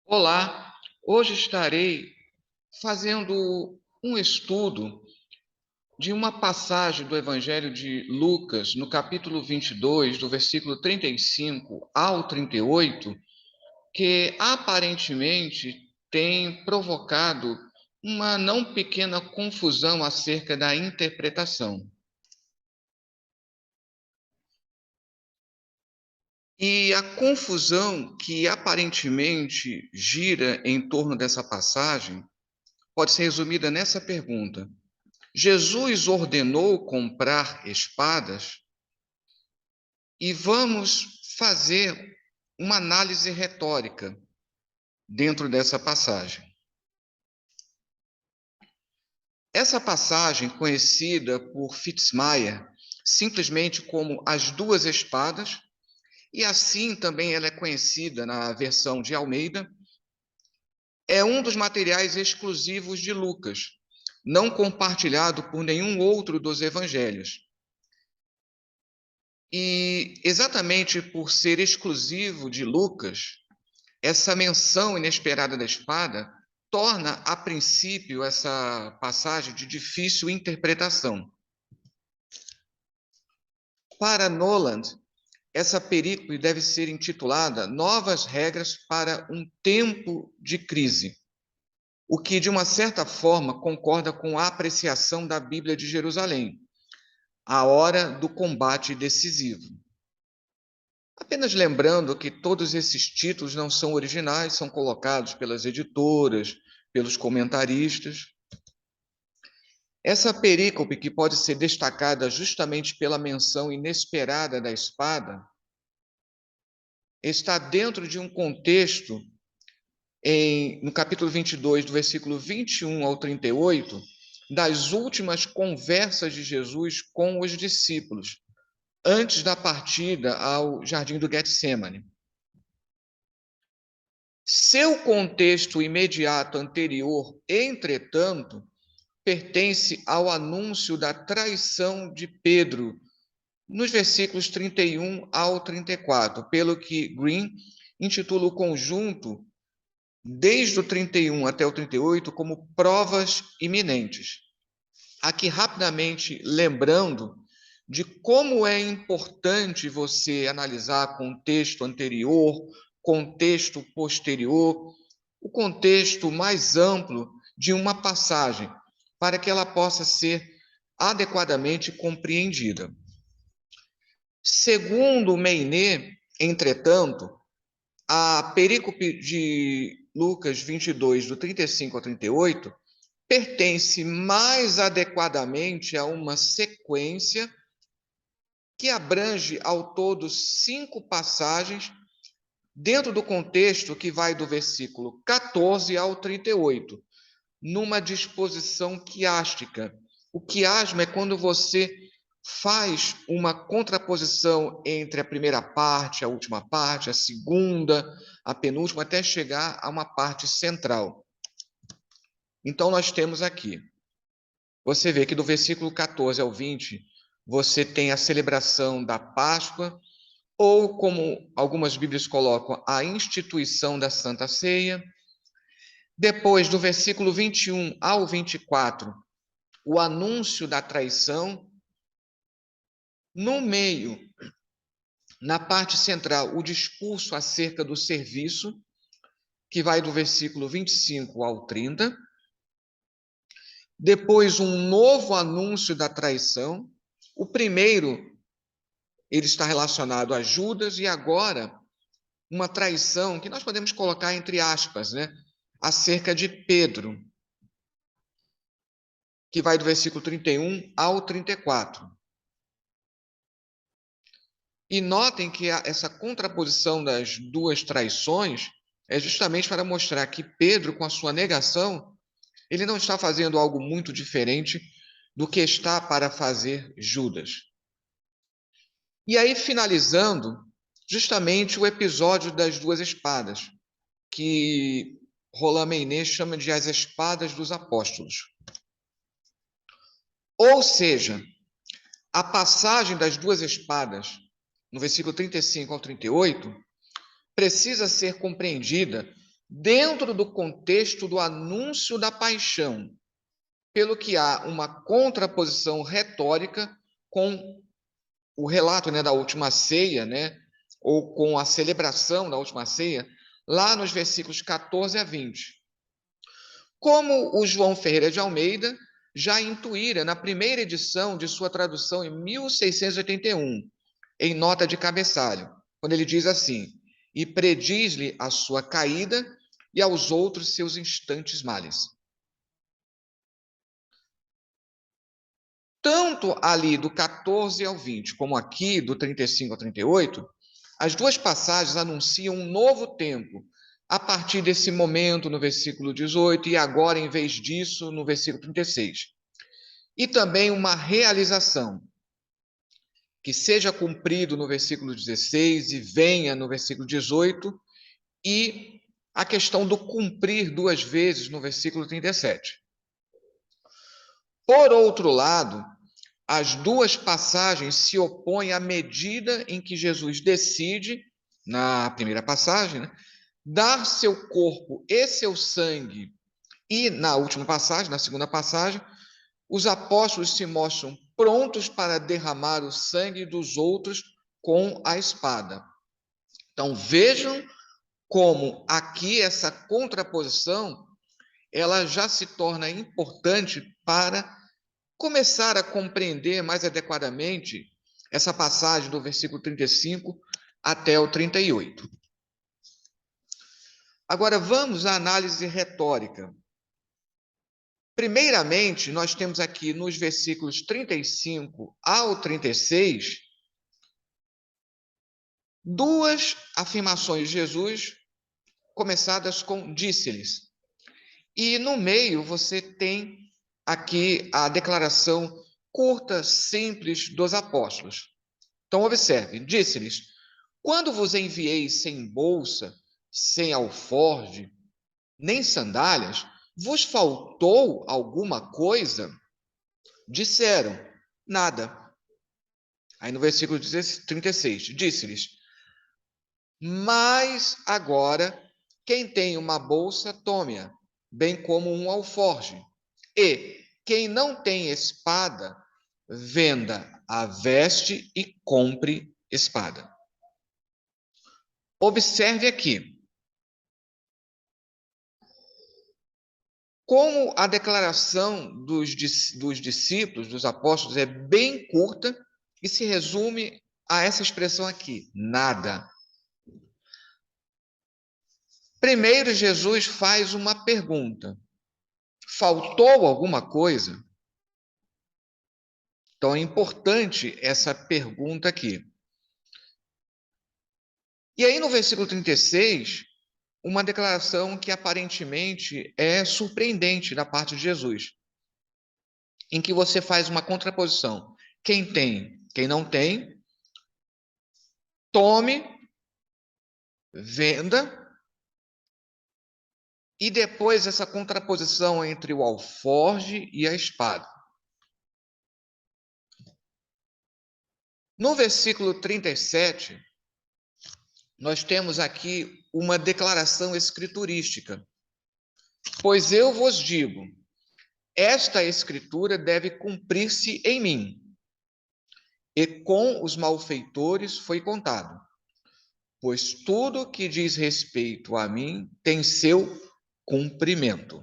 Olá, hoje estarei fazendo um estudo de uma passagem do Evangelho de Lucas, no capítulo 22, do versículo 35 ao 38, que aparentemente tem provocado uma não pequena confusão acerca da interpretação. E a confusão que aparentemente gira em torno dessa passagem pode ser resumida nessa pergunta: Jesus ordenou comprar espadas e vamos fazer uma análise retórica dentro dessa passagem. Essa passagem, conhecida por Fitzmyer simplesmente como as duas espadas, e assim também ela é conhecida na versão de Almeida, é um dos materiais exclusivos de Lucas, não compartilhado por nenhum outro dos evangelhos. E exatamente por ser exclusivo de Lucas, essa menção inesperada da espada torna, a princípio, essa passagem de difícil interpretação. Para Noland, essa perícope deve ser intitulada Novas Regras para um Tempo de Crise, o que, de uma certa forma, concorda com a apreciação da Bíblia de Jerusalém, a hora do combate decisivo. Apenas lembrando que todos esses títulos não são originais, são colocados pelas editoras, pelos comentaristas. Essa perícope, que pode ser destacada justamente pela menção inesperada da espada, está dentro de um contexto, no capítulo 22, do versículo 21 ao 38, das últimas conversas de Jesus com os discípulos, antes da partida ao jardim do Getsemane. Seu contexto imediato anterior, entretanto, pertence ao anúncio da traição de Pedro, nos versículos 31 ao 34, pelo que Green intitula o conjunto, desde o 31 até o 38, como provas iminentes. Aqui, rapidamente, lembrando de como é importante você analisar contexto anterior, contexto posterior, o contexto mais amplo de uma passagem, para que ela possa ser adequadamente compreendida. Segundo Meinet, entretanto, a perícope de Lucas 22, do 35 ao 38, pertence mais adequadamente a uma sequência que abrange ao todo 5 passagens dentro do contexto que vai do versículo 14 ao 38, numa disposição quiástica. O quiasmo é quando você faz uma contraposição entre a primeira parte, a última parte, a segunda, a penúltima, até chegar a uma parte central. Então, nós temos aqui, você vê que do versículo 14 ao 20, você tem a celebração da Páscoa, ou como algumas Bíblias colocam, a instituição da Santa Ceia. Depois, do versículo 21 ao 24, o anúncio da traição. No meio, na parte central, o discurso acerca do serviço, que vai do versículo 25 ao 30. Depois, um novo anúncio da traição. O primeiro, ele está relacionado a Judas, e agora uma traição que nós podemos colocar entre aspas, né? Acerca de Pedro, que vai do versículo 31 ao 34. E notem que essa contraposição das duas traições é justamente para mostrar que Pedro, com a sua negação, ele não está fazendo algo muito diferente do que está para fazer Judas. E aí, finalizando, justamente o episódio das duas espadas, que Roland Maynet chama de as espadas dos apóstolos. Ou seja, a passagem das duas espadas, no versículo 35 ao 38, precisa ser compreendida dentro do contexto do anúncio da paixão, pelo que há uma contraposição retórica com o relato, né, da última ceia, né, ou com a celebração da última ceia, lá nos versículos 14 a 20. Como o João Ferreira de Almeida já intuíra na primeira edição de sua tradução em 1681, em nota de cabeçalho, quando ele diz assim: e prediz-lhe a sua caída e aos outros seus instantes males. Tanto ali do 14 ao 20, como aqui do 35 ao 38, as duas passagens anunciam um novo tempo, a partir desse momento no versículo 18 e agora, em vez disso, no versículo 36. E também uma realização, que seja cumprido no versículo 16 e venha no versículo 18, e a questão do cumprir duas vezes no versículo 37. Por outro lado, as duas passagens se opõem à medida em que Jesus decide, na primeira passagem, né, dar seu corpo e seu sangue, e na última passagem, na segunda passagem, os apóstolos se mostram prontos para derramar o sangue dos outros com a espada. Então, vejam como aqui essa contraposição ela já se torna importante para começar a compreender mais adequadamente essa passagem do versículo 35 até o 38. Agora, vamos à análise retórica. Primeiramente, nós temos aqui nos versículos 35 ao 36, duas afirmações de Jesus, começadas com disse-lhes. E no meio você tem aqui a declaração curta, simples dos apóstolos. Então, observe, disse-lhes, quando vos enviei sem bolsa, sem alforje, nem sandálias, vos faltou alguma coisa? Disseram, nada. Aí no versículo 36, disse-lhes, mas agora, quem tem uma bolsa, tome-a, bem como um alforje. E quem não tem espada, venda a veste e compre espada. Observe aqui. Como a declaração dos discípulos, dos apóstolos, é bem curta e se resume a essa expressão aqui, nada. Primeiro, Jesus faz uma pergunta. Faltou alguma coisa? Então, é importante essa pergunta aqui. E aí, no versículo 36, uma declaração que aparentemente é surpreendente da parte de Jesus, em que você faz uma contraposição. Quem tem, quem não tem, tome, venda, e depois essa contraposição entre o alforje e a espada. No versículo 37, nós temos aqui uma declaração escriturística. Pois eu vos digo, esta escritura deve cumprir-se em mim. E com os malfeitores foi contado. Pois tudo que diz respeito a mim tem seu cumprimento.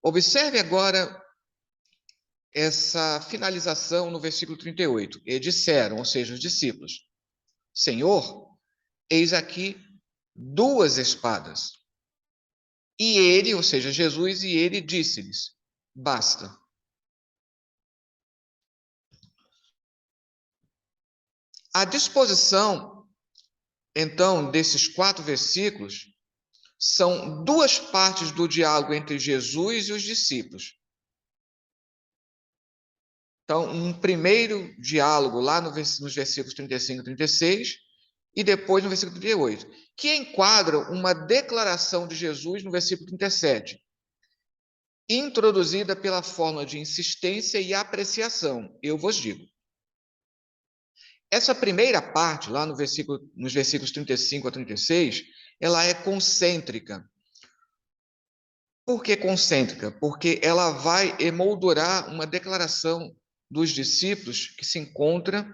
Observe agora essa finalização no versículo 38. E disseram, ou seja, os discípulos, Senhor, eis aqui duas espadas. E ele, ou seja, Jesus, e ele disse-lhes, basta. A disposição, então, desses 4 versículos, são duas partes do diálogo entre Jesus e os discípulos. Então, um primeiro diálogo lá nos versículos 35 e 36, e depois no versículo 38, que enquadra uma declaração de Jesus no versículo 37, introduzida pela forma de insistência e apreciação, eu vos digo. Essa primeira parte, lá no nos versículos 35 a 36, ela é concêntrica. Por que concêntrica? Porque ela vai emoldurar uma declaração dos discípulos que se encontra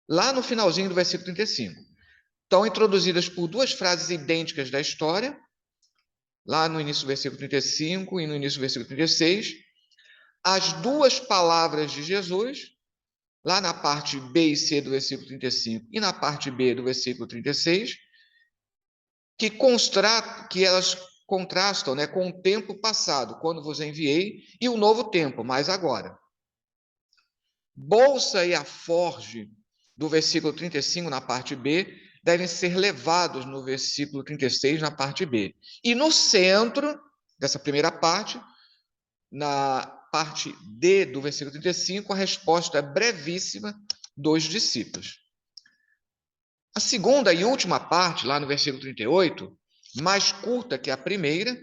lá no finalzinho do versículo 35. Estão introduzidas por duas frases idênticas da história, lá no início do versículo 35 e no início do versículo 36, as duas palavras de Jesus, lá na parte B e C do versículo 35 e na parte B do versículo 36, que elas contrastam, né, com o tempo passado, quando vos enviei, e o novo tempo, mas agora. Bolsa e aforge do versículo 35 na parte B devem ser levados no versículo 36 na parte B. E no centro dessa primeira parte, na parte D do versículo 35, a resposta é brevíssima dos discípulos. A segunda e última parte, lá no versículo 38, mais curta que a primeira,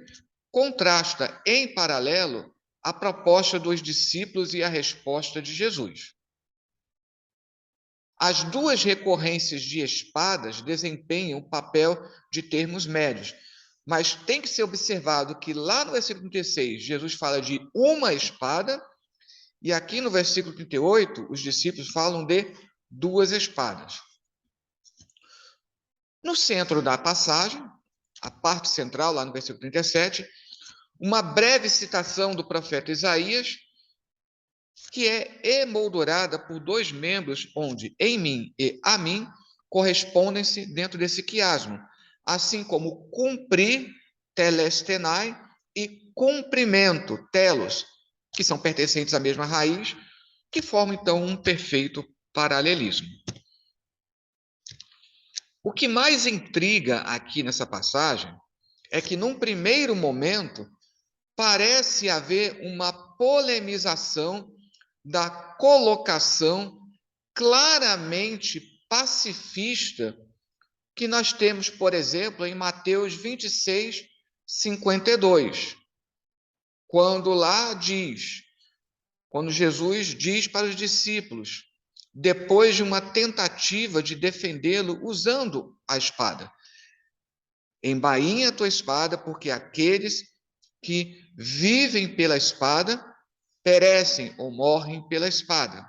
contrasta em paralelo a proposta dos discípulos e a resposta de Jesus. As duas recorrências de espadas desempenham o papel de termos médios, mas tem que ser observado que lá no versículo 36, Jesus fala de uma espada, e aqui no versículo 38, os discípulos falam de duas espadas. No centro da passagem, a parte central, lá no versículo 37, uma breve citação do profeta Isaías, que é emoldurada por dois membros, onde em mim e a mim correspondem-se dentro desse quiasmo, assim como cumprir, telestenai, e cumprimento, telos, que são pertencentes à mesma raiz, que formam, então, um perfeito paralelismo. O que mais intriga aqui nessa passagem é que, num primeiro momento, parece haver uma polemização da colocação claramente pacifista que nós temos, por exemplo, em Mateus 26, 52, quando quando Jesus diz para os discípulos, depois de uma tentativa de defendê-lo usando a espada: embainha a tua espada, porque aqueles que vivem pela espada perecem ou morrem pela espada.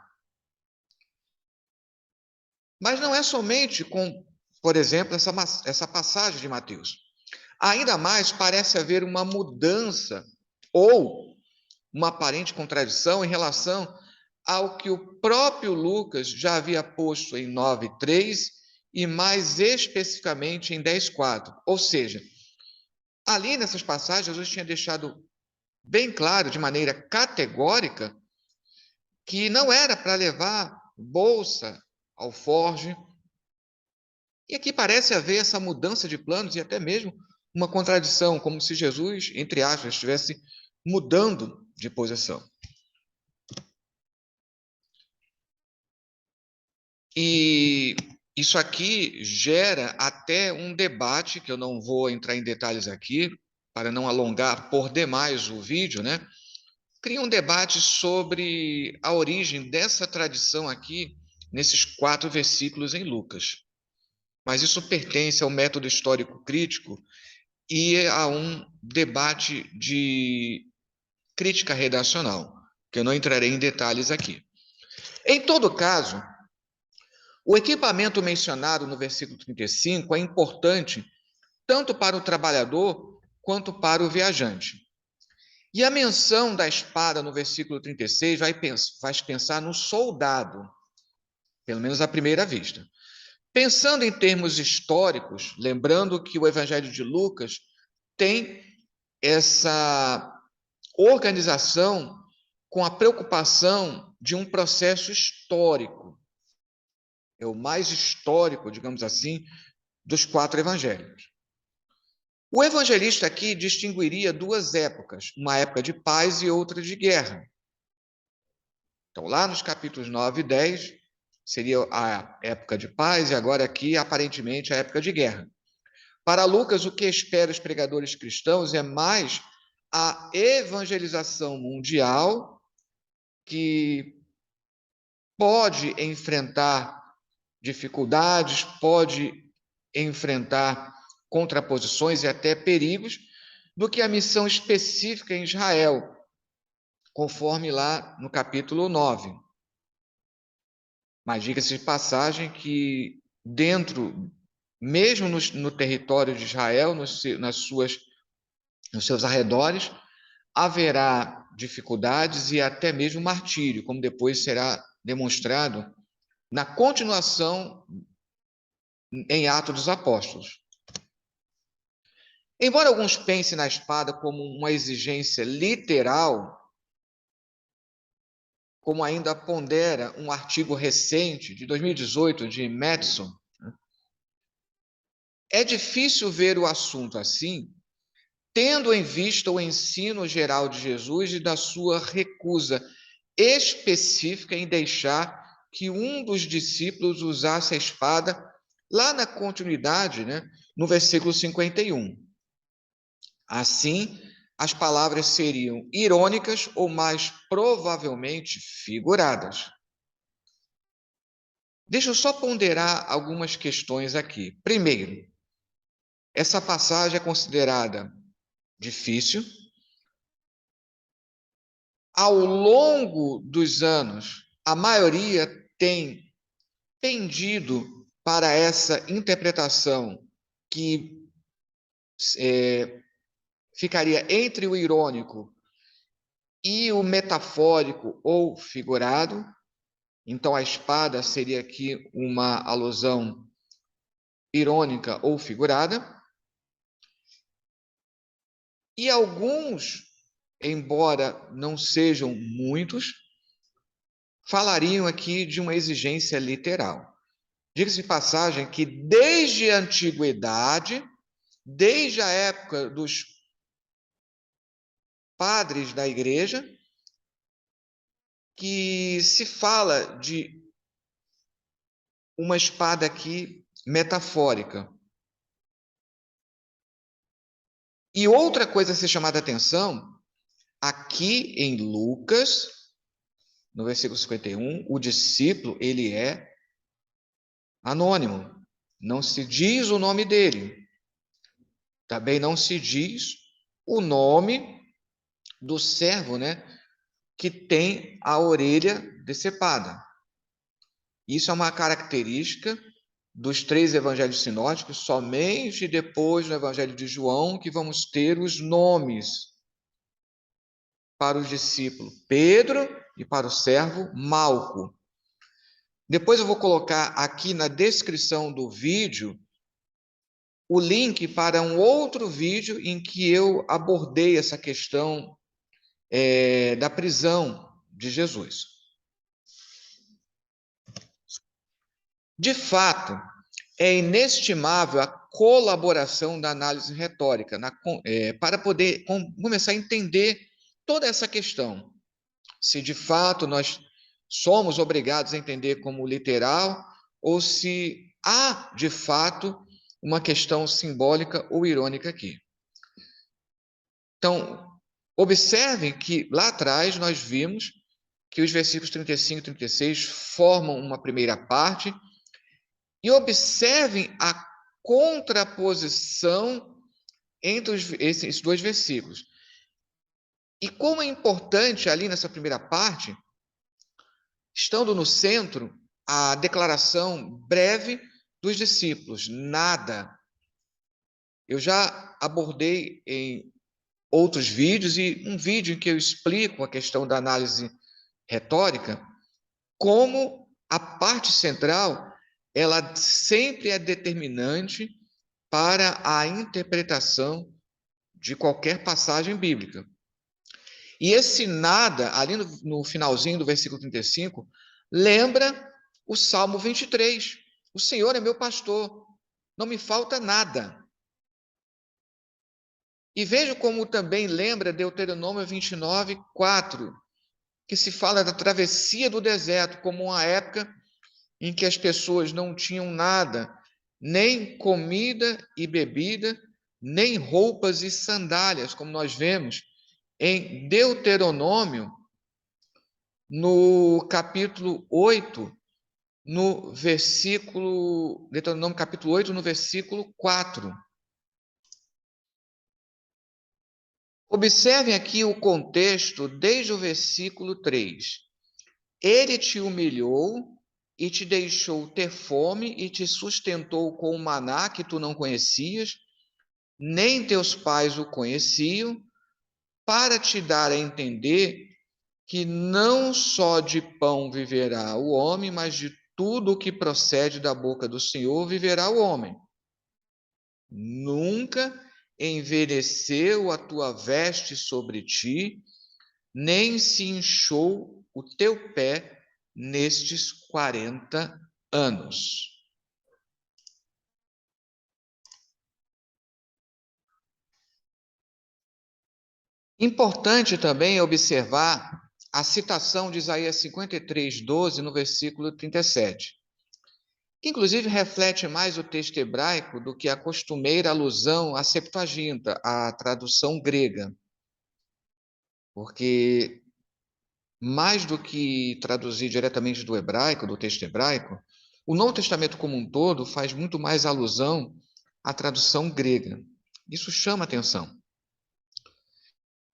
Mas não é somente com, por exemplo, essa passagem de Mateus. Ainda mais parece haver uma mudança ou uma aparente contradição em relação ao que o próprio Lucas já havia posto em 9:3 e mais especificamente em 10:4. Ou seja, ali nessas passagens, Jesus tinha deixado bem claro, de maneira categórica, que não era para levar bolsa, alforge. E aqui parece haver essa mudança de planos e até mesmo uma contradição, como se Jesus, entre aspas, estivesse mudando de posição. E isso aqui gera até um debate, que eu não vou entrar em detalhes aqui, para não alongar por demais o vídeo, né? Cria um debate sobre a origem dessa tradição aqui, nesses 4 versículos em Lucas. Mas isso pertence ao método histórico crítico e a um debate de crítica redacional, que eu não entrarei em detalhes aqui. Em todo caso, o equipamento mencionado no versículo 35 é importante tanto para o trabalhador quanto para o viajante. E a menção da espada no versículo 36 faz pensar no soldado, pelo menos à primeira vista. Pensando em termos históricos, lembrando que o Evangelho de Lucas tem essa organização com a preocupação de um processo histórico. É o mais histórico, digamos assim, dos 4 evangelhos. O evangelista aqui distinguiria 2 épocas, uma época de paz e outra de guerra. Então, lá nos capítulos 9 e 10, seria a época de paz, e agora aqui, aparentemente, a época de guerra. Para Lucas, o que espera os pregadores cristãos é mais a evangelização mundial, que pode enfrentar dificuldades, pode enfrentar contraposições e até perigos, do que a missão específica em Israel, conforme lá no capítulo 9. Mas diga-se de passagem que mesmo no território de Israel, nos seus arredores, haverá dificuldades e até mesmo martírio, como depois será demonstrado na continuação em Atos dos Apóstolos. Embora alguns pensem na espada como uma exigência literal, como ainda pondera um artigo recente, de 2018, de Madison, é difícil ver o assunto assim, tendo em vista o ensino geral de Jesus e da sua recusa específica em deixar que um dos discípulos usasse a espada, lá na continuidade, no versículo 51. Assim, as palavras seriam irônicas ou mais provavelmente figuradas. Deixa eu só ponderar algumas questões aqui. Primeiro, essa passagem é considerada difícil. Ao longo dos anos, a maioria tem pendido para essa interpretação que ficaria entre o irônico e o metafórico ou figurado. Então, a espada seria aqui uma alusão irônica ou figurada. E alguns, embora não sejam muitos, falariam aqui de uma exigência literal. Diga-se de passagem que desde a antiguidade, desde a época dos padres da igreja, que se fala de uma espada aqui metafórica. E outra coisa a ser chamada a atenção, aqui em Lucas, no versículo 51, o discípulo, ele é anônimo. Não se diz o nome dele. Também não se diz o nome do servo, que tem a orelha decepada. Isso é uma característica dos 3 evangelhos sinóticos, somente depois no evangelho de João que vamos ter os nomes para o discípulo Pedro e para o servo Malco. Depois eu vou colocar aqui na descrição do vídeo o link para um outro vídeo em que eu abordei essa questão da prisão de Jesus. De fato, é inestimável a colaboração da análise retórica para poder começar a entender toda essa questão. Se de fato nós somos obrigados a entender como literal ou se há de fato uma questão simbólica ou irônica aqui. Então, observem que lá atrás nós vimos que os versículos 35 e 36 formam uma primeira parte. E observem a contraposição entre esses 2 versículos. E como é importante ali nessa primeira parte, estando no centro, a declaração breve dos discípulos: nada. Eu já abordei em outros vídeos, e um vídeo em que eu explico a questão da análise retórica, como a parte central ela sempre é determinante para a interpretação de qualquer passagem bíblica. E esse nada, ali no finalzinho do versículo 35, lembra o Salmo 23. O Senhor é meu pastor, não me falta nada. E veja como também lembra Deuteronômio 29, 4, que se fala da travessia do deserto como uma época em que as pessoas não tinham nada, nem comida e bebida, nem roupas e sandálias, como nós vemos em Deuteronômio, no capítulo 8, no versículo, Deuteronômio capítulo 8, no versículo 4. Observem aqui o contexto desde o versículo 3. Ele te humilhou e te deixou ter fome e te sustentou com o maná que tu não conhecias, nem teus pais o conheciam, para te dar a entender que não só de pão viverá o homem, mas de tudo o que procede da boca do Senhor viverá o homem. Nunca envelheceu a tua veste sobre ti, nem se inchou o teu pé nestes 40 anos. Importante também observar a citação de Isaías 53:12 no versículo 37, que inclusive reflete mais o texto hebraico do que a costumeira alusão à Septuaginta, a tradução grega, porque mais do que traduzir diretamente do hebraico, do texto hebraico, o Novo Testamento como um todo faz muito mais alusão à tradução grega. Isso chama atenção.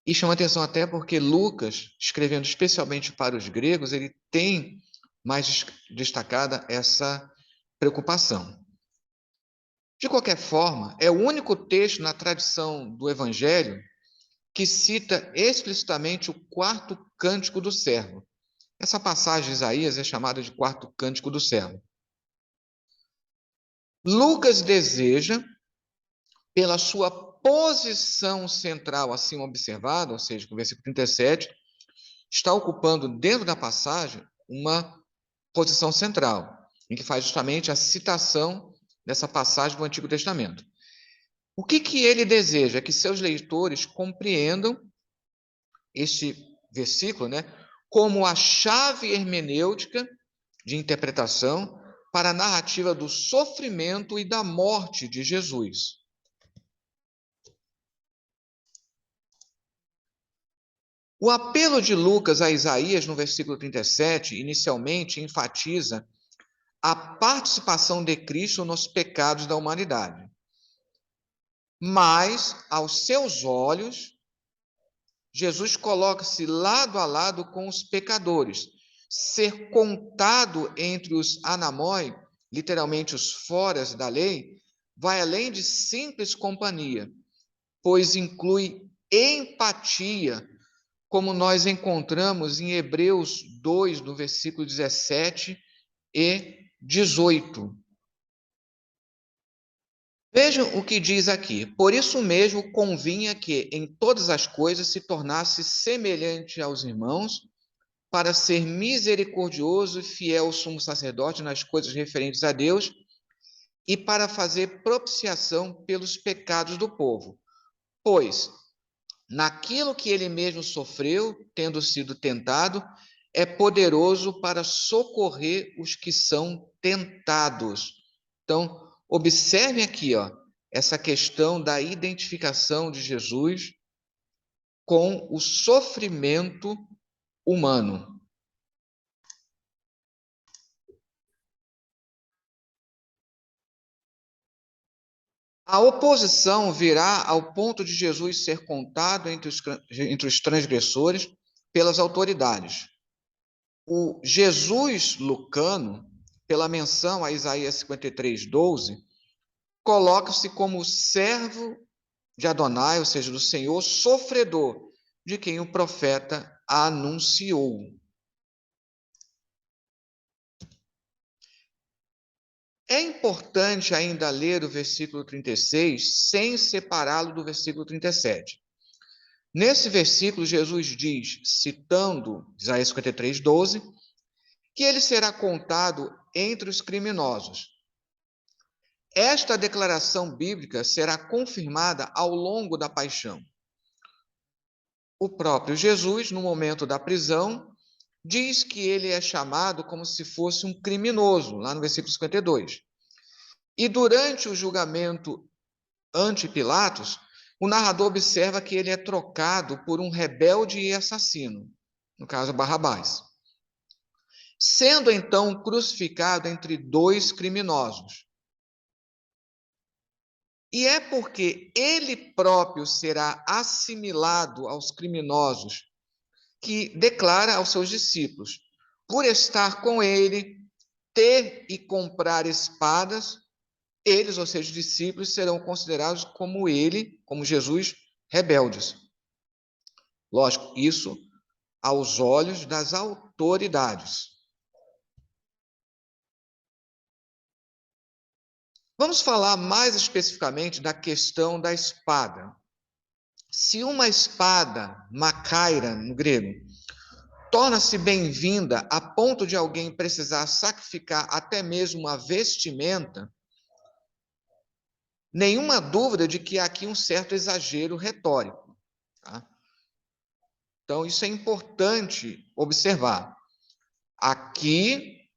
E chama atenção até porque Lucas, escrevendo especialmente para os gregos, ele tem mais destacada essa preocupação. De qualquer forma, é o único texto na tradição do Evangelho que cita explicitamente o quarto cântico do servo. Essa passagem de Isaías é chamada de quarto cântico do servo. Lucas deseja, pela sua posição central acima observada, ou seja, o versículo 37, está ocupando dentro da passagem uma posição central, em que faz justamente a citação dessa passagem do Antigo Testamento. O que ele deseja? Que seus leitores compreendam este versículo, né, como a chave hermenêutica de interpretação para a narrativa do sofrimento e da morte de Jesus. O apelo de Lucas a Isaías no versículo 37, inicialmente, enfatiza a participação de Cristo nos pecados da humanidade. Mas, aos seus olhos, Jesus coloca-se lado a lado com os pecadores. Ser contado entre os anamoi, literalmente os foras da lei, vai além de simples companhia, pois inclui empatia, como nós encontramos em Hebreus 2, no versículo 17 e 18. Vejam o que diz aqui. Por isso mesmo convinha que em todas as coisas se tornasse semelhante aos irmãos, para ser misericordioso e fiel ao sumo sacerdote nas coisas referentes a Deus e para fazer propiciação pelos pecados do povo. Pois, naquilo que ele mesmo sofreu, tendo sido tentado, é poderoso para socorrer os que são tentados. Então, observem aqui, essa questão da identificação de Jesus com o sofrimento humano. A oposição virá ao ponto de Jesus ser contado entre os transgressores pelas autoridades. O Jesus lucano, pela menção a Isaías 53:12, coloca-se como servo de Adonai, ou seja, do Senhor, sofredor, de quem o profeta anunciou. É importante ainda ler o versículo 36 sem separá-lo do versículo 37. Nesse versículo, Jesus diz, citando Isaías 53:12, que ele será contado entre os criminosos. Esta declaração bíblica será confirmada ao longo da paixão. O próprio Jesus, no momento da prisão, diz que ele é chamado como se fosse um criminoso, lá no versículo 52. E durante o julgamento ante Pilatos, o narrador observa que ele é trocado por um rebelde e assassino, no caso Barrabás. sendo então crucificado entre dois criminosos. E é porque ele próprio será assimilado aos criminosos que declara aos seus discípulos: por estar com ele, ter e comprar espadas, eles, ou seja, os discípulos, serão considerados como ele, como Jesus, rebeldes. Lógico, isso aos olhos das autoridades. Vamos falar mais especificamente da questão da espada. Se uma espada, macaira no grego, torna-se bem-vinda a ponto de alguém precisar sacrificar até mesmo uma vestimenta, nenhuma dúvida de que há aqui um certo exagero retórico. Tá? Então, isso é importante observar. Aqui,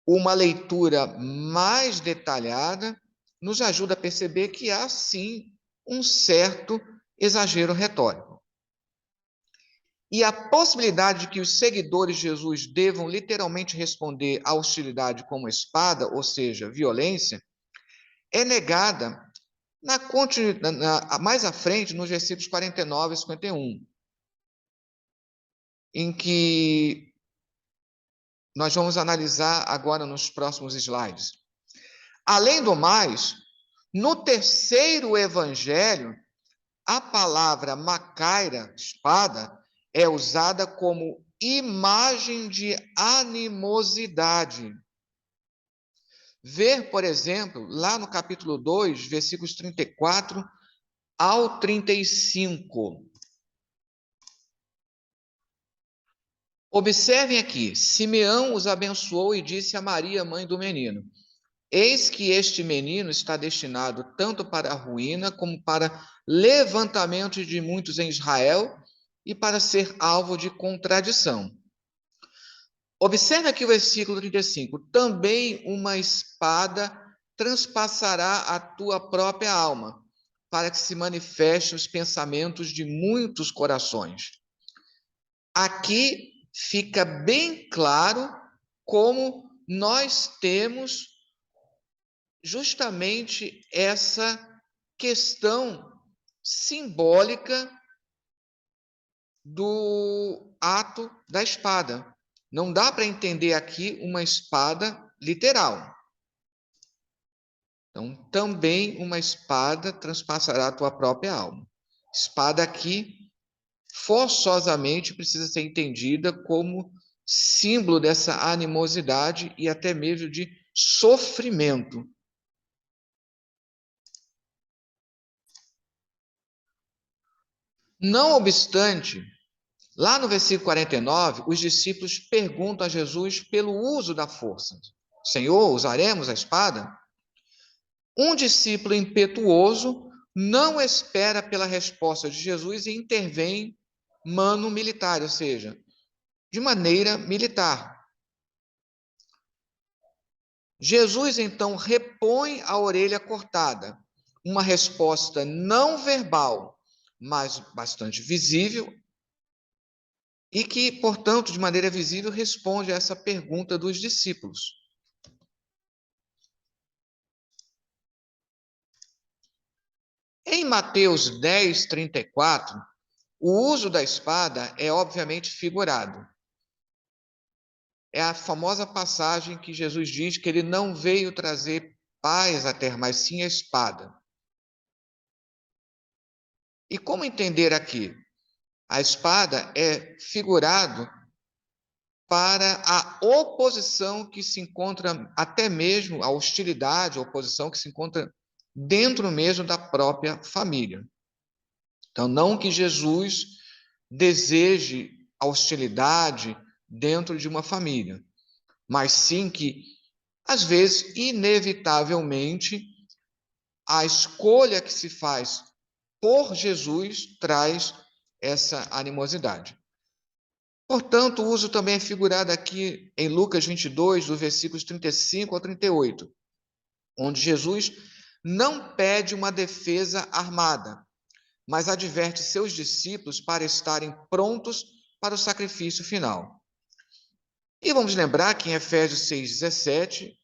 uma leitura mais detalhada nos ajuda a perceber que há, sim, um certo exagero retórico. E a possibilidade de que os seguidores de Jesus devam literalmente responder à hostilidade como espada, ou seja, violência, é negada mais à frente, nos versículos 49 e 51, em que nós vamos analisar agora nos próximos slides. Além do mais, no terceiro evangelho, a palavra macaira, espada, é usada como imagem de animosidade. Ver, por exemplo, lá no capítulo 2, versículos 34 ao 35. Observem aqui, Simeão os abençoou e disse a Maria, mãe do menino: eis que este menino está destinado tanto para a ruína como para levantamento de muitos em Israel e para ser alvo de contradição. Observe aqui o versículo 35. Também uma espada transpassará a tua própria alma, para que se manifestem os pensamentos de muitos corações. Aqui fica bem claro como nós temos justamente essa questão simbólica do ato da espada. Não dá para entender aqui uma espada literal. Então, também uma espada transpassará a tua própria alma. Espada aqui, forçosamente, precisa ser entendida como símbolo dessa animosidade e até mesmo de sofrimento. Não obstante, lá no versículo 49, os discípulos perguntam a Jesus pelo uso da força. Senhor, usaremos a espada? Um discípulo impetuoso não espera pela resposta de Jesus e intervém mano militar, ou seja, de maneira militar. Jesus então repõe a orelha cortada, uma resposta não verbal, mas bastante visível, e que, portanto, de maneira visível, responde a essa pergunta dos discípulos. Em Mateus 10, 34, o uso da espada é obviamente figurado. É a famosa passagem que Jesus diz que ele não veio trazer paz à terra, mas sim a espada. E como entender aqui? A espada é figurado para a oposição que se encontra, até mesmo a hostilidade, a oposição que se encontra dentro mesmo da própria família. Então, não que Jesus deseje a hostilidade dentro de uma família, mas sim que, às vezes, inevitavelmente, a escolha que se faz por Jesus traz essa animosidade. Portanto, o uso também é figurado aqui em Lucas 22, dos versículos 35 ao 38, onde Jesus não pede uma defesa armada, mas adverte seus discípulos para estarem prontos para o sacrifício final. E vamos lembrar que em Efésios 6,17,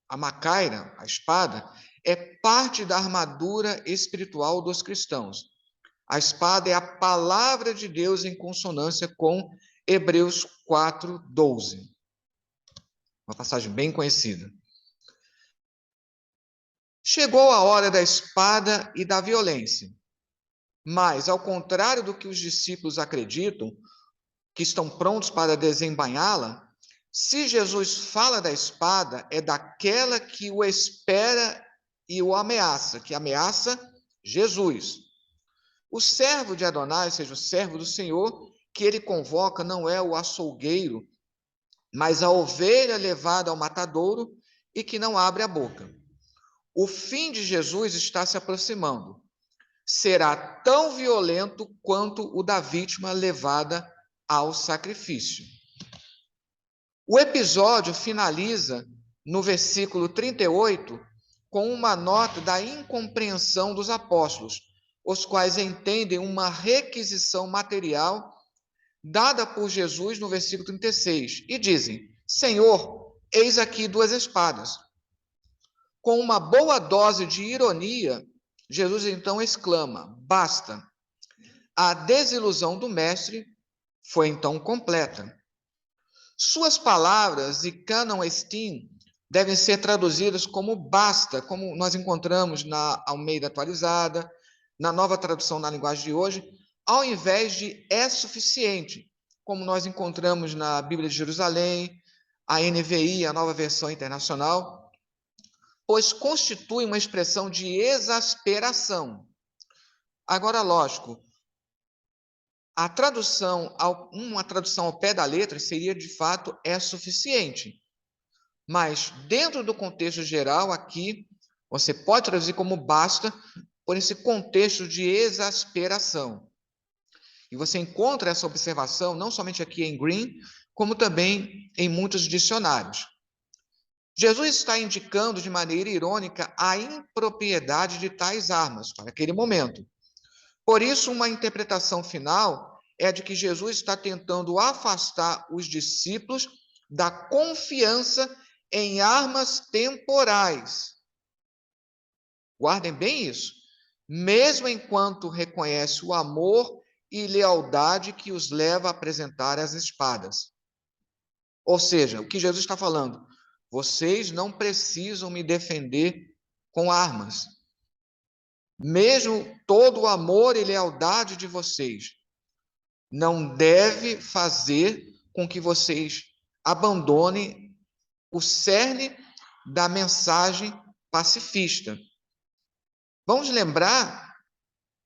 a macaira, a espada, é parte da armadura espiritual dos cristãos. A espada é a palavra de Deus em consonância com Hebreus 4:12. Uma passagem bem conhecida. Chegou a hora da espada e da violência. Mas, ao contrário do que os discípulos acreditam, que estão prontos para desembainhá-la, se Jesus fala da espada, é daquela que o espera e o ameaça, que ameaça Jesus. O servo de Adonai, ou seja, o servo do Senhor, que ele convoca não é o açougueiro, mas a ovelha levada ao matadouro e que não abre a boca. O fim de Jesus está se aproximando. Será tão violento quanto o da vítima levada ao sacrifício. O episódio finaliza no versículo 38 com uma nota da incompreensão dos apóstolos, os quais entendem uma requisição material dada por Jesus no versículo 36 e dizem: Senhor, eis aqui 2 espadas. Com uma boa dose de ironia, Jesus então exclama: basta. A desilusão do mestre foi então completa. Suas palavras e canon estim devem ser traduzidas como basta, como nós encontramos na Almeida atualizada, na nova tradução na linguagem de hoje, ao invés de é suficiente, como nós encontramos na Bíblia de Jerusalém, a NVI, a nova versão internacional, pois constitui uma expressão de exasperação. Agora, lógico, uma tradução ao pé da letra seria, de fato, é suficiente. Mas, dentro do contexto geral, aqui, você pode traduzir como basta, por esse contexto de exasperação. E você encontra essa observação não somente aqui em Green, como também em muitos dicionários. Jesus está indicando de maneira irônica a impropriedade de tais armas para aquele momento. Por isso, uma interpretação final é a de que Jesus está tentando afastar os discípulos da confiança em armas temporais. Guardem bem isso. Mesmo enquanto reconhece o amor e lealdade que os leva a apresentar as espadas. Ou seja, o que Jesus está falando? Vocês não precisam me defender com armas. Mesmo todo o amor e lealdade de vocês não deve fazer com que vocês abandonem o cerne da mensagem pacifista. Vamos lembrar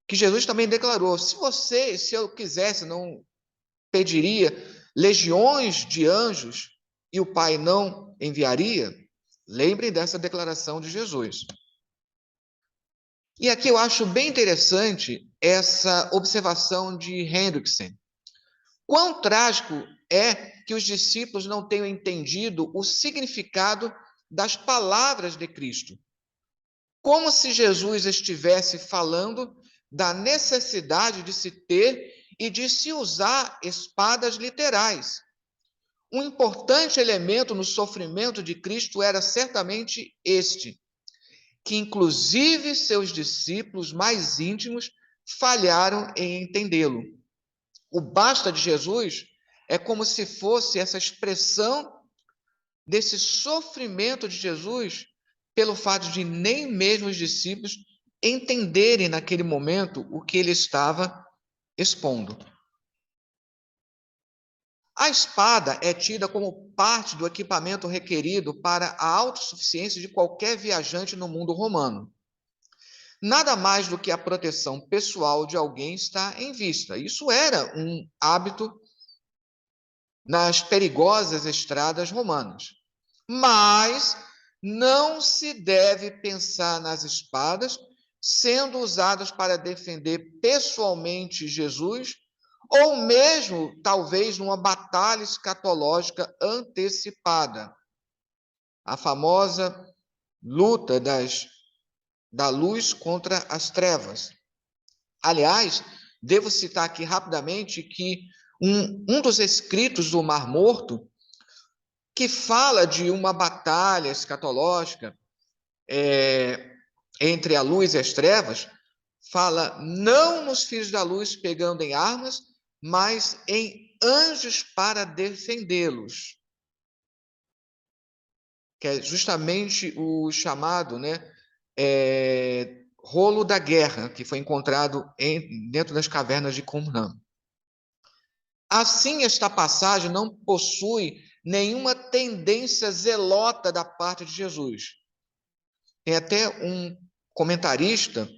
que Jesus também declarou: se eu quisesse, não pediria legiões de anjos e o Pai não enviaria? Lembrem dessa declaração de Jesus. E aqui eu acho bem interessante essa observação de Hendrickson. Quão trágico é que os discípulos não tenham entendido o significado das palavras de Cristo. Como se Jesus estivesse falando da necessidade de se ter e de se usar espadas literais. Um importante elemento no sofrimento de Cristo era certamente este, que inclusive seus discípulos mais íntimos falharam em entendê-lo. O basta de Jesus é como se fosse essa expressão desse sofrimento de Jesus pelo fato de nem mesmo os discípulos entenderem naquele momento o que ele estava expondo. A espada é tida como parte do equipamento requerido para a autossuficiência de qualquer viajante no mundo romano. Nada mais do que a proteção pessoal de alguém está em vista. Isso era um hábito nas perigosas estradas romanas. Mas não se deve pensar nas espadas sendo usadas para defender pessoalmente Jesus, ou mesmo, talvez, numa batalha escatológica antecipada. A famosa luta da luz contra as trevas. Aliás, devo citar aqui rapidamente que um dos escritos do Mar Morto que fala de uma batalha escatológica entre a luz e as trevas, fala não nos filhos da luz pegando em armas, mas em anjos para defendê-los, que é justamente o chamado, rolo da guerra, que foi encontrado dentro das cavernas de Qumran. Assim, esta passagem não possui nenhuma tendência zelota da parte de Jesus. Tem até um comentarista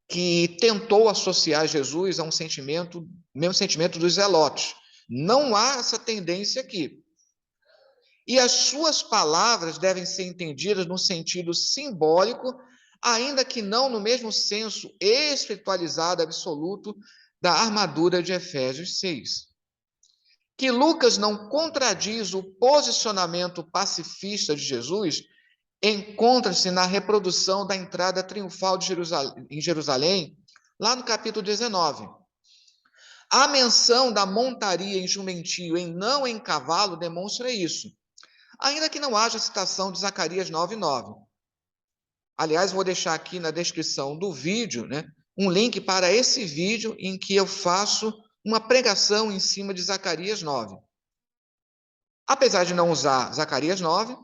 que tentou associar Jesus a um sentimento, mesmo sentimento dos zelotes. Não há essa tendência aqui. E as suas palavras devem ser entendidas no sentido simbólico, ainda que não no mesmo senso espiritualizado absoluto da armadura de Efésios 6. Que Lucas não contradiz o posicionamento pacifista de Jesus encontra-se na reprodução da entrada triunfal de em Jerusalém, lá no capítulo 19. A menção da montaria em jumentio e não em cavalo demonstra isso, ainda que não haja citação de Zacarias 9:9. Aliás, vou deixar aqui na descrição do vídeo, um link para esse vídeo em que eu faço uma pregação em cima de Zacarias 9. Apesar de não usar Zacarias 9,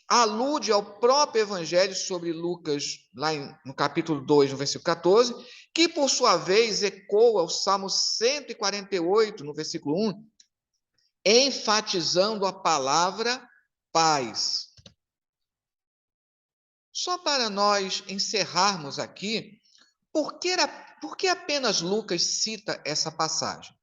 alude ao próprio evangelho sobre Lucas, lá no capítulo 2, no versículo 14, que, por sua vez, ecoa o Salmo 148, no versículo 1, enfatizando a palavra paz. Só para nós encerrarmos aqui, por que apenas Lucas cita essa passagem?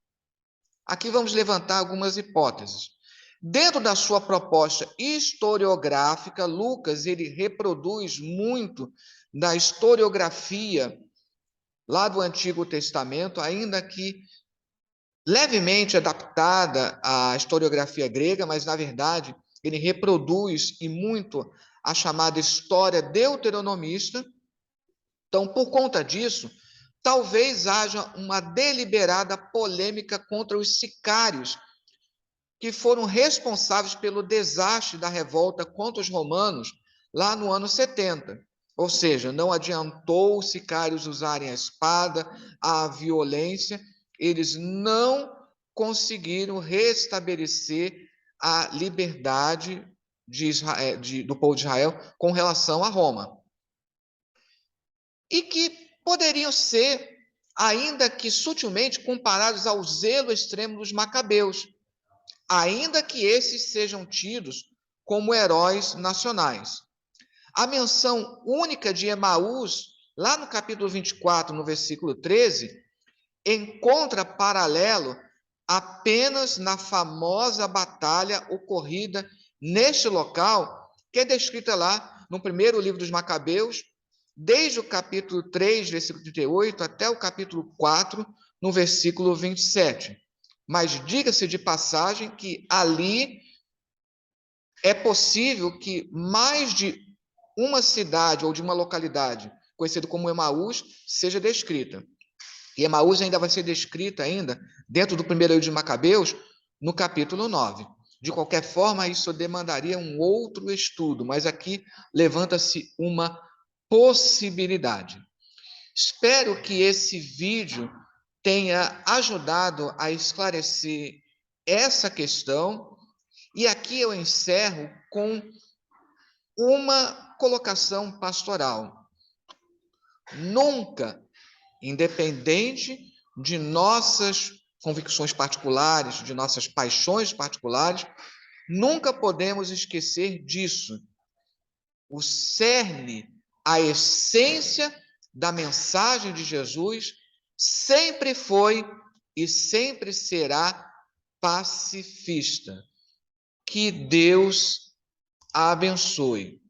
Aqui vamos levantar algumas hipóteses. Dentro da sua proposta historiográfica, Lucas ele reproduz muito da historiografia lá do Antigo Testamento, ainda que levemente adaptada à historiografia grega, mas na verdade ele reproduz e muito a chamada história deuteronomista. Então, por conta disso, talvez haja uma deliberada polêmica contra os sicários que foram responsáveis pelo desastre da revolta contra os romanos lá no ano 70. Ou seja, não adiantou os sicários usarem a espada, a violência, eles não conseguiram restabelecer a liberdade do povo de Israel com relação a Roma. E que poderiam ser, ainda que sutilmente, comparados ao zelo extremo dos macabeus, ainda que esses sejam tidos como heróis nacionais. A menção única de Emaús, lá no capítulo 24, no versículo 13, encontra paralelo apenas na famosa batalha ocorrida neste local, que é descrita lá no primeiro livro dos Macabeus, desde o capítulo 3, versículo 38, até o capítulo 4, no versículo 27. Mas diga-se de passagem que ali é possível que mais de uma cidade ou de uma localidade, conhecida como Emaús, seja descrita. E Emaús ainda vai ser descrita ainda, dentro do primeiro livro de Macabeus, no capítulo 9. De qualquer forma, isso demandaria um outro estudo, mas aqui levanta-se uma possibilidade. Espero que esse vídeo tenha ajudado a esclarecer essa questão. E aqui eu encerro com uma colocação pastoral. Nunca, independente de nossas convicções particulares, de nossas paixões particulares, nunca podemos esquecer disso. O cerne, a essência da mensagem de Jesus sempre foi e sempre será pacifista. Que Deus a abençoe.